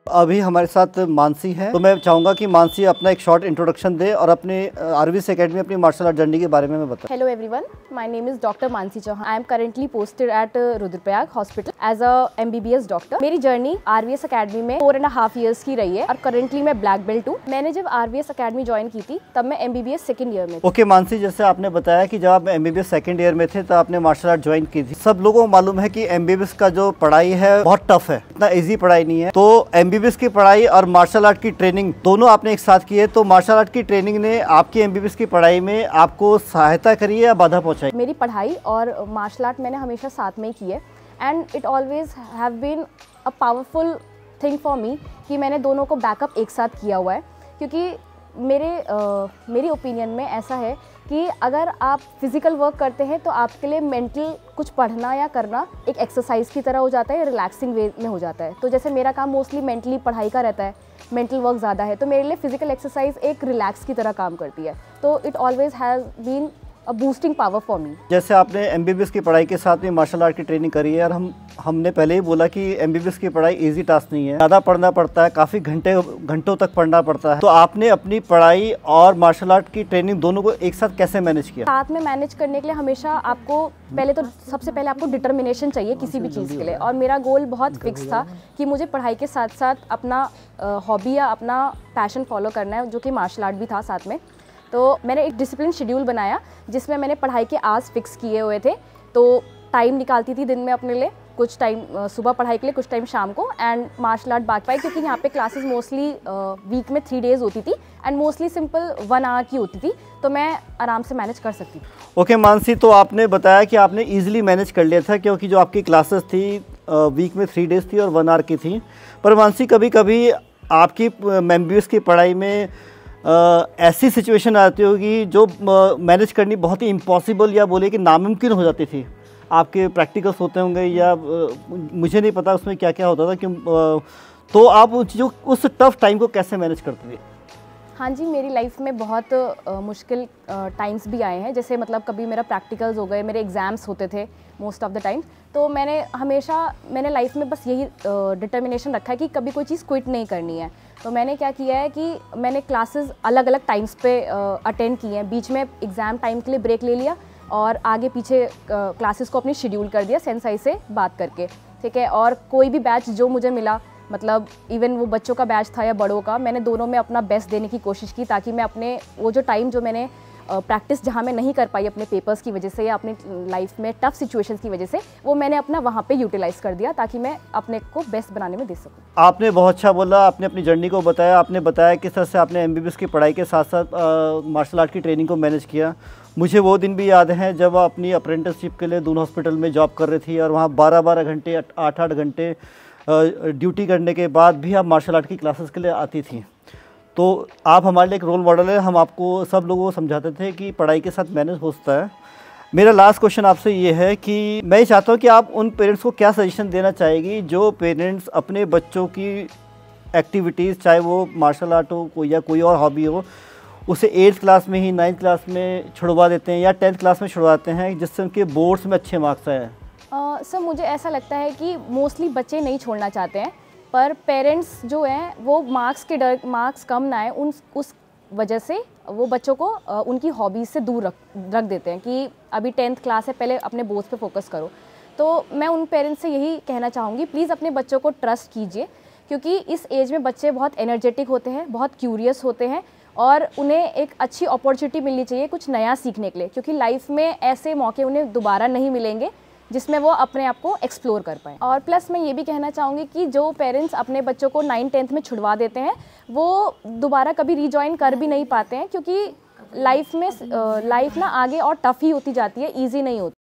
अभी हमारे साथ मानसी है, तो मैं चाहूँगा कि मानसी अपना एक शॉर्ट इंट्रोडक्शन दे और अपने आरवीएस एकेडमी अपनी मार्शल आर्ट जर्नी के बारे में बताए। Hello everyone, my name is Dr. Mansi Chauhan. I am currently posted at Rudraprayag hospital as a MBBS doctor. मेरी जर्नी आरवीएस एकेडमी में 4.5 years की रही है और करंटली मैं ब्लैक बेल्ट हूँ। मैंने जब आरवीएस एकेडमी ज्वाइन की थी तब मैं MBBS सेकंड ईयर में थी। ओके मानसी, जैसे आपने बताया कि जब आप MBBS सेकंड ईयर में थे तो आपने मार्शल आर्ट ज्वाइन की थी। सब लोगों को मालूम है कि MBBS का जो पढ़ाई है बहुत टफ है, इतना ईजी पढ़ाई नहीं है। तो MBBS की पढ़ाई और मार्शल आर्ट की ट्रेनिंग दोनों आपने एक साथ की है, तो मार्शल आर्ट की ट्रेनिंग ने आपकी MBBS की पढ़ाई में आपको सहायता करी है या बाधा पहुंचाई? मेरी पढ़ाई और मार्शल आर्ट मैंने हमेशा साथ में ही की है and it always have been a powerful thing for me कि मैंने दोनों को बैकअप एक साथ किया हुआ है। क्योंकि मेरी ओपिनियन में ऐसा है कि अगर आप फिज़िकल वर्क करते हैं तो आपके लिए मेंटल कुछ पढ़ना या करना एक एक्सरसाइज की तरह हो जाता है, रिलैक्सिंग वे में हो जाता है। तो जैसे मेरा काम मोस्टली मेंटली पढ़ाई का रहता है, मेंटल वर्क ज़्यादा है, तो मेरे लिए फिज़िकल एक्सरसाइज एक रिलैक्स की तरह काम करती है। तो it always has been a boosting power for me. जैसे आपने MBBS की पढ़ाई के साथ में मार्शल आर्ट की ट्रेनिंग करी है और हमने पहले ही बोला कि MBBS की पढ़ाई इजी टास्क नहीं है, ज़्यादा पढ़ना पड़ता है, काफ़ी घंटों तक पढ़ना पड़ता है। तो आपने अपनी पढ़ाई और मार्शल आर्ट की ट्रेनिंग दोनों को एक साथ कैसे मैनेज किया? साथ में मैनेज करने के लिए हमेशा आपको सबसे पहले आपको डिटर्मिनेशन चाहिए किसी भी चीज़ के लिए। और मेरा गोल बहुत फिक्स था कि मुझे पढ़ाई के साथ साथ अपना हॉबी या अपना पैशन फॉलो करना है, जो कि मार्शल आर्ट भी था साथ में। तो मैंने एक डिसिप्लिन शेड्यूल बनाया जिसमें मैंने पढ़ाई के आवर्स फिक्स किए हुए थे। तो टाइम निकालती थी दिन में अपने लिए, कुछ टाइम सुबह पढ़ाई के लिए, कुछ टाइम शाम को, एंड मार्शल आर्ट बांट पाई क्योंकि यहाँ पे क्लासेस मोस्टली वीक में 3 days होती थी एंड मोस्टली सिंपल 1 hour की होती थी, तो मैं आराम से मैनेज कर सकती थी। ओके मानसी, तो आपने बताया कि आपने ईजिली मैनेज कर लिया था क्योंकि जो आपकी क्लासेस थी वीक में 3 days थी और 1 hour की थी। पर मानसी, कभी कभी आपकी MBBS की पढ़ाई में ऐसी सिचुएशन आती होगी जो मैनेज करनी बहुत ही इम्पॉसिबल या बोले कि नामुमकिन हो जाती थी। आपके प्रैक्टिकल्स होते होंगे या मुझे नहीं पता उसमें क्या क्या होता था कि तो आप उस टफ टाइम को कैसे मैनेज करते थे? हाँ जी, मेरी लाइफ में बहुत मुश्किल टाइम्स भी आए हैं। जैसे मतलब कभी मेरा प्रैक्टिकल्स हो गए, मेरे एग्ज़ाम्स होते थे मोस्ट ऑफ द टाइम। तो मैंने लाइफ में बस यही डिटर्मिनेशन रखा है कि कभी कोई चीज़ क्विट नहीं करनी है। तो मैंने क्या किया है कि मैंने क्लासेस अलग अलग टाइम्स पे अटेंड की हैं। बीच में एग्ज़ाम टाइम के लिए ब्रेक ले लिया और आगे पीछे क्लासेस को अपनी शेड्यूल कर दिया सेंसाई से बात करके, ठीक है। और कोई भी बैच जो मुझे मिला, मतलब इवन वो बच्चों का बैच था या बड़ों का, मैंने दोनों में अपना बेस्ट देने की कोशिश की ताकि मैं अपने वो जो टाइम जो मैंने प्रैक्टिस जहाँ मैं नहीं कर पाई अपने पेपर्स की वजह से या अपनी लाइफ में टफ सिचुएशंस की वजह से, वो मैंने अपना वहाँ पे यूटिलाइज़ कर दिया ताकि मैं अपने को बेस्ट बनाने में दे सकूँ। आपने बहुत अच्छा बोला, आपने अपनी जर्नी को बताया, आपने बताया किस तरह से आपने MBBS की पढ़ाई के साथ साथ मार्शल आर्ट की ट्रेनिंग को मैनेज किया। मुझे वो दिन भी याद हैं जब आप अपनी अप्रेंटिसशिप के लिए दून हॉस्पिटल में जॉब कर रही थी और वहाँ 12-12 घंटे 8-8 घंटे ड्यूटी करने के बाद भी आप मार्शल आर्ट की क्लासेस के लिए आती थी। तो आप हमारे लिए एक रोल मॉडल है। हम आपको सब लोगों को समझाते थे कि पढ़ाई के साथ मैनेज होता है। मेरा लास्ट क्वेश्चन आपसे ये है कि मैं ये चाहता हूँ कि आप उन पेरेंट्स को क्या सजेशन देना चाहेगी जो पेरेंट्स अपने बच्चों की एक्टिविटीज़, चाहे वो मार्शल आर्ट हो या कोई और हॉबी हो, उसे 8th क्लास में ही 9th क्लास में छुड़वा देते हैं या 10th क्लास में छुड़वाते हैं जिससे उनके बोर्ड्स में अच्छे मार्क्स आए? सर, मुझे ऐसा लगता है कि मोस्टली बच्चे नहीं छोड़ना चाहते हैं, पर पेरेंट्स जो हैं वो मार्क्स कम ना आए उस वजह से वो बच्चों को उनकी हॉबीज़ से दूर रख देते हैं कि अभी 10th क्लास है, पहले अपने बोर्ड्स पे फोकस करो। तो मैं उन पेरेंट्स से यही कहना चाहूँगी, प्लीज़ अपने बच्चों को ट्रस्ट कीजिए क्योंकि इस एज में बच्चे बहुत एनर्जेटिक होते हैं, बहुत क्यूरियस होते हैं और उन्हें एक अच्छी अपॉर्चुनिटी मिलनी चाहिए कुछ नया सीखने के लिए, क्योंकि लाइफ में ऐसे मौके उन्हें दोबारा नहीं मिलेंगे जिसमें वो अपने आप को एक्सप्लोर कर पाएँ। और प्लस मैं ये भी कहना चाहूँगी कि जो पेरेंट्स अपने बच्चों को 9th-10th में छुड़वा देते हैं वो दोबारा कभी रीजॉइन कर भी नहीं पाते हैं, क्योंकि लाइफ ना आगे और टफ़ ही होती जाती है, ईजी नहीं होती।